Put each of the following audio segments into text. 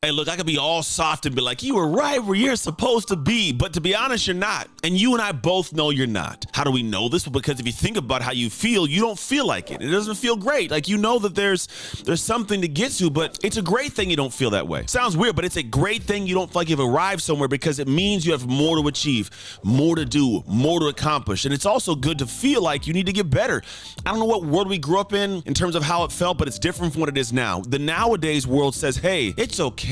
Hey, look, I could be all soft and be like, you were right where you're supposed to be. But to be honest, you're not. And you and I both know you're not. How do we know this? Well, because if you think about how you feel, you don't feel like it. It doesn't feel great. Like, you know that there's something to get to, but it's a great thing you don't feel that way. Sounds weird, but it's a great thing you don't feel like you've arrived somewhere, because it means you have more to achieve, more to do, more to accomplish. And it's also good to feel like you need to get better. I don't know what world we grew up in terms of how it felt, but it's different from what it is now. The nowadays world says, hey, it's okay.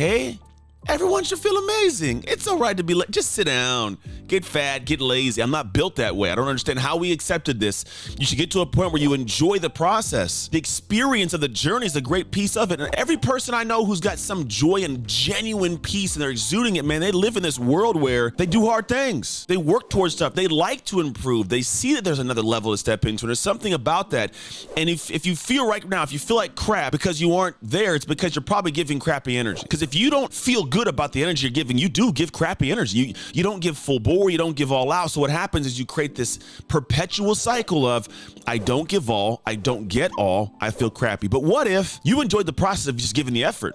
Everyone should feel amazing. It's all right to be like, just sit down, get fat, get lazy. I'm not built that way. I don't understand how we accepted this. You should get to a point where you enjoy the process. The experience of the journey is a great piece of it. And every person I know who's got some joy and genuine peace and they're exuding it, man, they live in this world where they do hard things. They work towards stuff. They like to improve. They see that there's another level to step into. And there's something about that. And if you feel right now, if you feel like crap because you aren't there, it's because you're probably giving crappy energy. Because if you don't feel good about the energy you're giving, you do give crappy energy. You don't give full bore, you don't give all out. So what happens is you create this perpetual cycle of, I don't give all, I don't get all, I feel crappy. But what if you enjoyed the process of just giving the effort?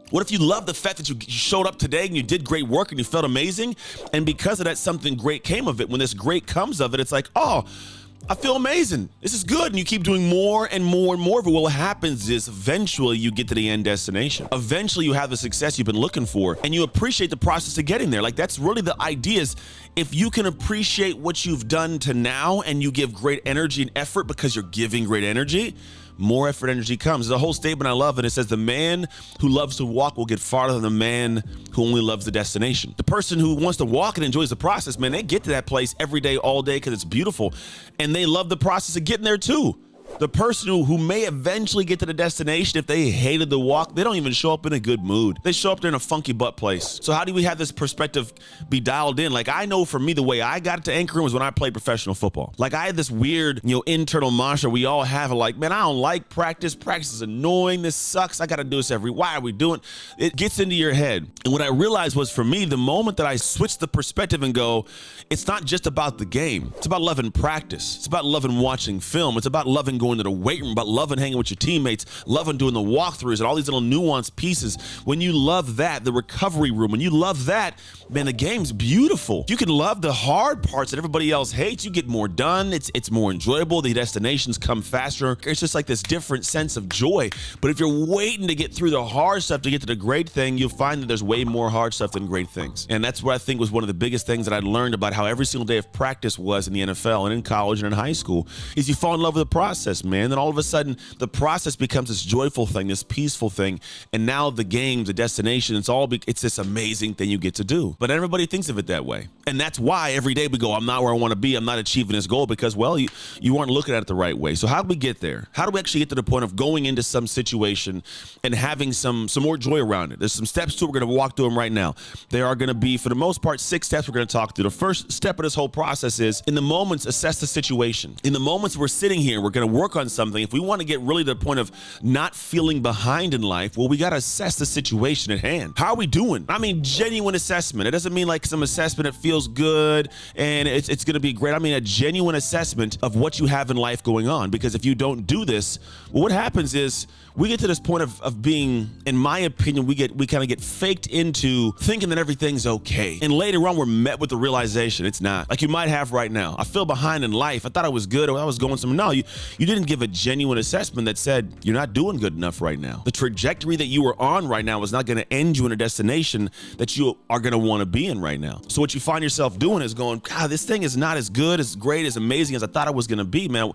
What if you love the fact that you showed up today and you did great work and you felt amazing, and because of that, something great came of it? When this great comes of it, it's like, oh, I feel amazing. This is good. And you keep doing more and more and more of it. Well, what happens is eventually you get to the end destination. Eventually you have the success you've been looking for, and you appreciate the process of getting there. Like, that's really the idea, is if you can appreciate what you've done to now and you give great energy and effort because you're giving great energy, more effort energy comes. There's a whole statement I love, and it says, the man who loves to walk will get farther than the man who only loves the destination. The person who wants to walk and enjoys the process, man, they get to that place every day, all day, because it's beautiful, and they love the process of getting there too. The person who may eventually get to the destination, if they hated the walk, they don't even show up in a good mood. They show up there in a funky butt place. So how do we have this perspective be dialed in? Like, I know for me, the way I got to Anchor was when I played professional football. Like, I had this weird, internal mantra we all have, like, man, I don't like practice. Practice is annoying. This sucks. I got to do this why are we doing it? It gets into your head. And what I realized was, for me, the moment that I switched the perspective and go, it's not just about the game. It's about loving practice. It's about loving watching film. It's about loving going to the weight room, about loving hanging with your teammates, loving doing the walkthroughs and all these little nuanced pieces. When you love that, the recovery room, when you love that, man, the game's beautiful. You can love the hard parts that everybody else hates. You get more done. It's more enjoyable. The destinations come faster. It's just like this different sense of joy. But if you're waiting to get through the hard stuff to get to the great thing, you'll find that there's way more hard stuff than great things. And that's what I think was one of the biggest things that I learned about how every single day of practice was in the NFL and in college and in high school, is you fall in love with the process, man. Then all of a sudden, the process becomes this joyful thing, this peaceful thing. And now the games, the destination, it's this amazing thing you get to do. But everybody thinks of it that way. And that's why every day we go, I'm not where I want to be. I'm not achieving this goal, because, well, you aren't looking at it the right way. So how do we get there? How do we actually get to the point of going into some situation and having some more joy around it? There's some steps to it. We're going to walk through them right now. There are going to be, for the most part, 6 steps we're going to talk through. The first step of this whole process is, in the moments, assess the situation. In the moments we're sitting here, we're going to work on something. If we want to get really to the point of not feeling behind in life, well, we got to assess the situation at hand. How are we doing? I mean, genuine assessment. It doesn't mean like some assessment that feels good and it's going to be great. I mean, a genuine assessment of what you have in life going on. Because if you don't do this, well, what happens is we get to this point of being, in my opinion, we kind of get faked into thinking that everything's okay. And later on, we're met with the realization it's not. Like you might have right now. I feel behind in life. I thought I was good, or I was going somewhere. No, you didn't give a genuine assessment that said you're not doing good enough right now. The trajectory that you are on right now is not going to end you in a destination that you are going to want to be in right now. So what you find yourself doing is going, God, this thing is not as good, as great, as amazing as I thought it was going to be, man.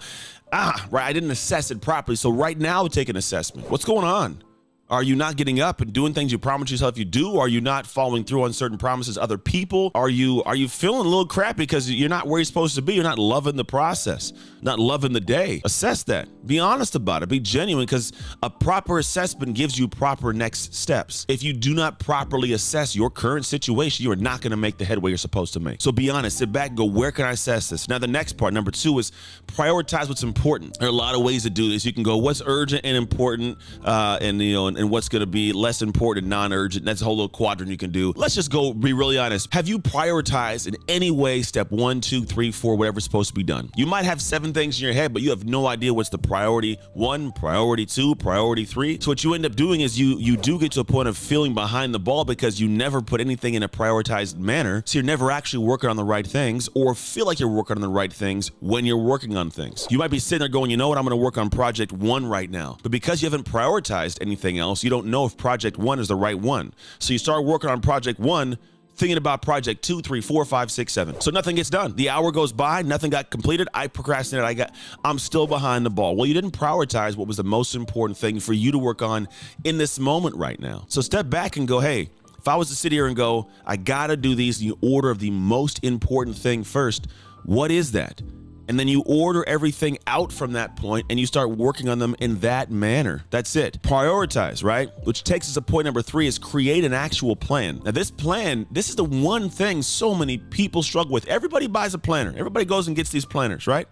Right, I didn't assess it properly. So right now, take an assessment. What's going on? Are you not getting up and doing things you promised yourself you do? Are you not following through on certain promises to other people? Are you feeling a little crappy because you're not where you're supposed to be? You're not loving the process, not loving the day. Assess that. Be honest about it. Be genuine, because a proper assessment gives you proper next steps. If you do not properly assess your current situation, you are not going to make the headway you're supposed to make. So be honest. Sit back and go, where can I assess this? Now, the next part, number 2, is prioritize what's important. There are a lot of ways to do this. You can go, what's urgent and important, and and what's going to be less important and non-urgent. That's a whole little quadrant you can do. Let's just go be really honest. Have you prioritized in any way step 1, 2, 3, 4, whatever's supposed to be done? You might have 7 things in your head, but you have no idea what's the priority 1, priority 2, priority 3. So what you end up doing is you do get to a point of feeling behind the ball because you never put anything in a prioritized manner. So you're never actually working on the right things or feel like you're working on the right things when you're working on things. You might be sitting there going, you know what, I'm going to work on project 1 right now. But because you haven't prioritized anything else, you don't know if project 1 is the right one. So you start working on project 1, thinking about project 2, 3, 4, 5, 6, 7. So nothing gets done. The hour goes by, nothing got completed. I procrastinated. I'm still behind the ball. Well, you didn't prioritize what was the most important thing for you to work on in this moment right now. So step back and go, hey, if I was to sit here and go, I gotta do these in the order of the most important thing first, what is that? And then you order everything out from that point and you start working on them in that manner. That's it. Prioritize, right? Which takes us to point number 3 is create an actual plan. Now this plan, this is the one thing so many people struggle with. Everybody buys a planner. Everybody goes and gets these planners, right?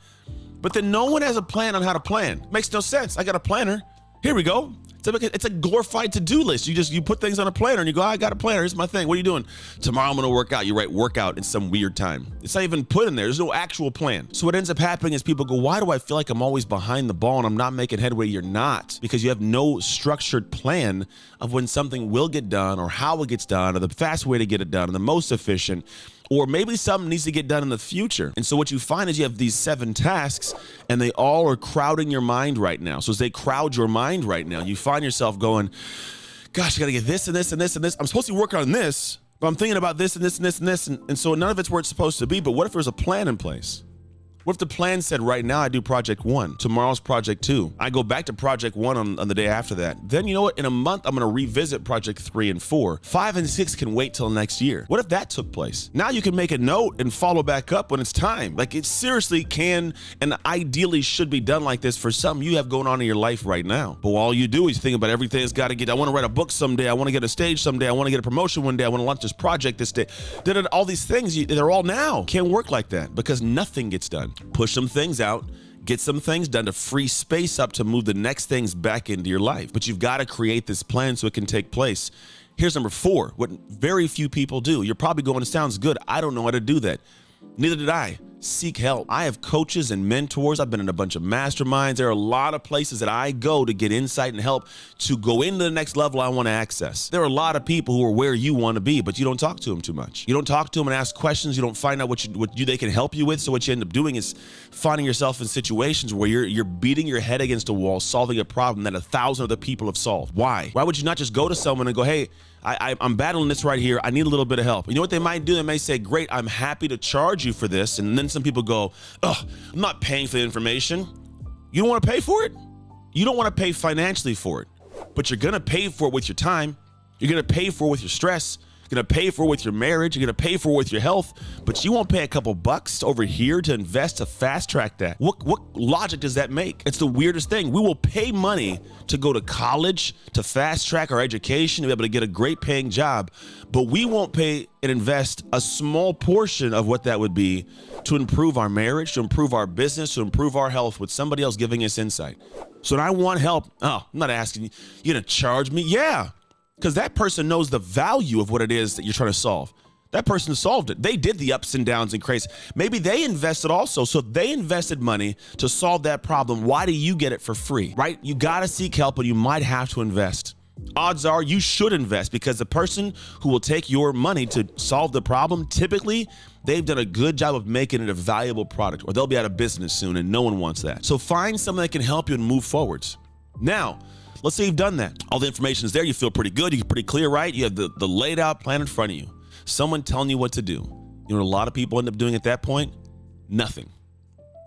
But then no one has a plan on how to plan. Makes no sense. I got a planner. Here we go. It's a glorified to-do list. You put things on a planner and you go, I got a planner. Here's my thing. What are you doing? Tomorrow I'm going to work out. You write workout in some weird time. It's not even put in there. There's no actual plan. So what ends up happening is people go, why do I feel like I'm always behind the ball and I'm not making headway? You're not, because you have no structured plan of when something will get done or how it gets done or the fast way to get it done and the most efficient. Or maybe something needs to get done in the future. And so what you find is you have these 7 tasks and they all are crowding your mind right now. So as they crowd your mind right now, you find yourself going, gosh, I gotta get this and this and this and this. I'm supposed to be working on this, but I'm thinking about this and this and this and this. And so none of it's where it's supposed to be. But what if there's a plan in place? What if the plan said right now I do project 1, tomorrow's project 2, I go back to project 1 on the day after that. Then you know what, in a month, I'm gonna revisit project 3 and 4. 5 and 6 can wait till next year. What if that took place? Now you can make a note and follow back up when it's time. Like it seriously can and ideally should be done like this for something you have going on in your life right now. But all you do is think about everything that's gotta get, I wanna write a book someday, I wanna get a stage someday, I wanna get a promotion one day, I wanna launch this project this day. All these things, they're all now. Can't work like that because nothing gets done. Push some things out, get some things done to free space up to move the next things back into your life. But you've got to create this plan so it can take place. Here's number 4, what very few people do. You're probably going, it sounds good. I don't know how to do that. Neither did I. Seek help. I have coaches and mentors. I've been in a bunch of masterminds. There are a lot of places that I go to get insight and help to go into the next level I want to access. There are a lot of people who are where you want to be, but you don't talk to them too much. You don't talk to them and ask questions. You don't find out what they can help you with. So what you end up doing is finding yourself in situations where you're beating your head against a wall, solving a problem that 1,000 other people have solved. Why? Why would you not just go to someone and go, hey, I'm battling this right here. I need a little bit of help. You know what they might do? They may say, great, I'm happy to charge you for this. And then some people go, oh, I'm not paying for the information. You don't want to pay for it? You don't want to pay financially for it, but you're going to pay for it with your time. You're going to pay for it with your stress. You're going to pay for it with your marriage. You're going to pay for it with your health, but you won't pay a couple bucks over here to invest to fast track that. What logic does that make? It's the weirdest thing. We will pay money to go to college, to fast track our education, to be able to get a great paying job, but we won't pay and invest a small portion of what that would be to improve our marriage, to improve our business, to improve our health with somebody else giving us insight. So when I want help, I'm not asking you, you're going to charge me? Yeah. Because that person knows the value of what it is that you're trying to solve. That person solved it. They did the ups and downs and crazy. Maybe they invested also. So they invested money to solve that problem. Why do you get it for free, right? You got to seek help, and you might have to invest. Odds are you should invest, because the person who will take your money to solve the problem, typically they've done a good job of making it a valuable product, or they'll be out of business soon, and no one wants that. So find someone that can help you and move forwards. Now, let's say you've done that. All the information is there. You feel pretty good. You're pretty clear, right? You have the laid out plan in front of you. Someone telling you what to do. You know what a lot of people end up doing at that point? Nothing.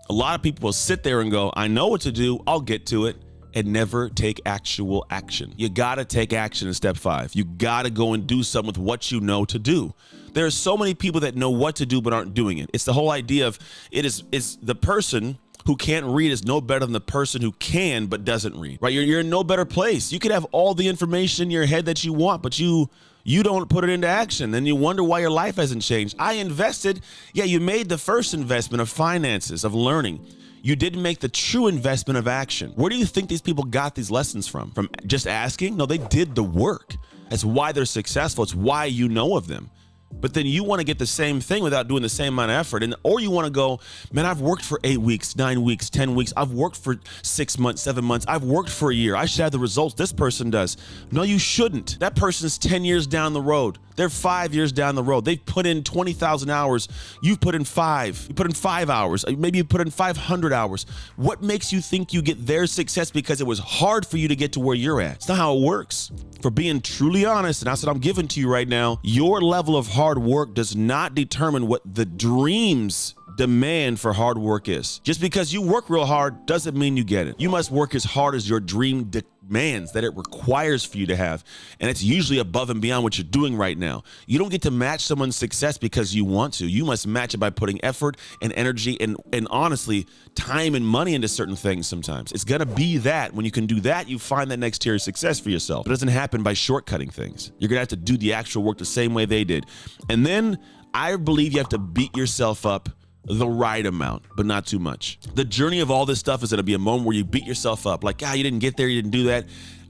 A lot of people will sit there and go, I know what to do. I'll get to it, and never take actual action. You got to take action in step 5. You got to go and do something with what you know to do. There are so many people that know what to do but aren't doing it. It's the whole idea of it's the person who can't read is no better than the person who can but doesn't read, right? You're in no better place. You could have all the information in your head that you want, but you don't put it into action. Then you wonder why your life hasn't changed. I invested. Yeah, you made the first investment of finances, of learning. You didn't make the true investment of action. Where do you think these people got these lessons from? From just asking? No, they did the work. That's why they're successful. It's why you know of them. But then you want to get the same thing without doing the same amount of effort. Or you want to go, man, I've worked for 8 weeks, 9 weeks, 10 weeks. I've worked for 6 months, 7 months. I've worked for a year. I should have the results this person does. No, you shouldn't. That person's 10 years down the road. They're 5 years down the road. They've put in 20,000 hours. You've put in 5. You put in 5 hours. Maybe you put in 500 hours. What makes you think you get their success because it was hard for you to get to where you're at? It's not how it works. For being truly honest, and that's what I'm giving to you right now, your level of hard work does not determine what the dreams demand for hard work is. Just because you work real hard doesn't mean you get it. You must work as hard as your dream demands, that it requires for you to have. And it's usually above and beyond what you're doing right now. You don't get to match someone's success because you want to. You must match it by putting effort and energy and honestly, time and money into certain things sometimes. It's gonna be that. When you can do that, you find that next tier of success for yourself. It doesn't happen by shortcutting things. You're gonna have to do the actual work the same way they did. And then I believe you have to beat yourself up the right amount, but not too much. The journey of all this stuff is gonna be a moment where you beat yourself up, like, you didn't get there, you didn't do that.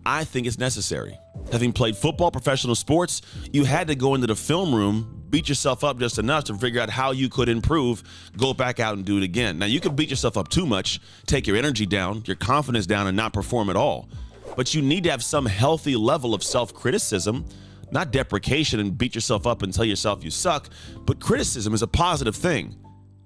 I think it's necessary. Having played football, professional sports, you had to go into the film room, beat yourself up just enough to figure out how you could improve, go back out and do it again. Now, you can beat yourself up too much, take your energy down, your confidence down, and not perform at all. But you need to have some healthy level of self-criticism, not deprecation and beat yourself up and tell yourself you suck, but criticism is a positive thing.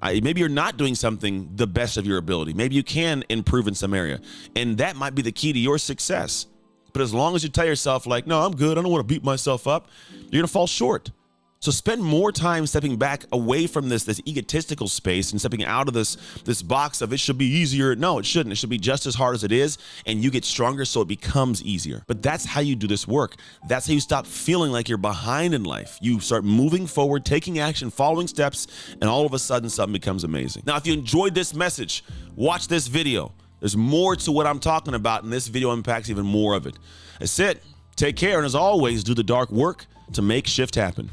Maybe you're not doing something the best of your ability. Maybe you can improve in some area. And that might be the key to your success. But as long as you tell yourself like, no, I'm good, I don't want to beat myself up, you're gonna fall short. So spend more time stepping back away from this egotistical space and stepping out of this box of it should be easier. No, it shouldn't. It should be just as hard as it is, and you get stronger so it becomes easier. But that's how you do this work. That's how you stop feeling like you're behind in life. You start moving forward, taking action, following steps, and all of a sudden something becomes amazing. Now, if you enjoyed this message, watch this video. There's more to what I'm talking about, and this video impacts even more of it. That's it. Take care, and as always, do the dark work to make shift happen.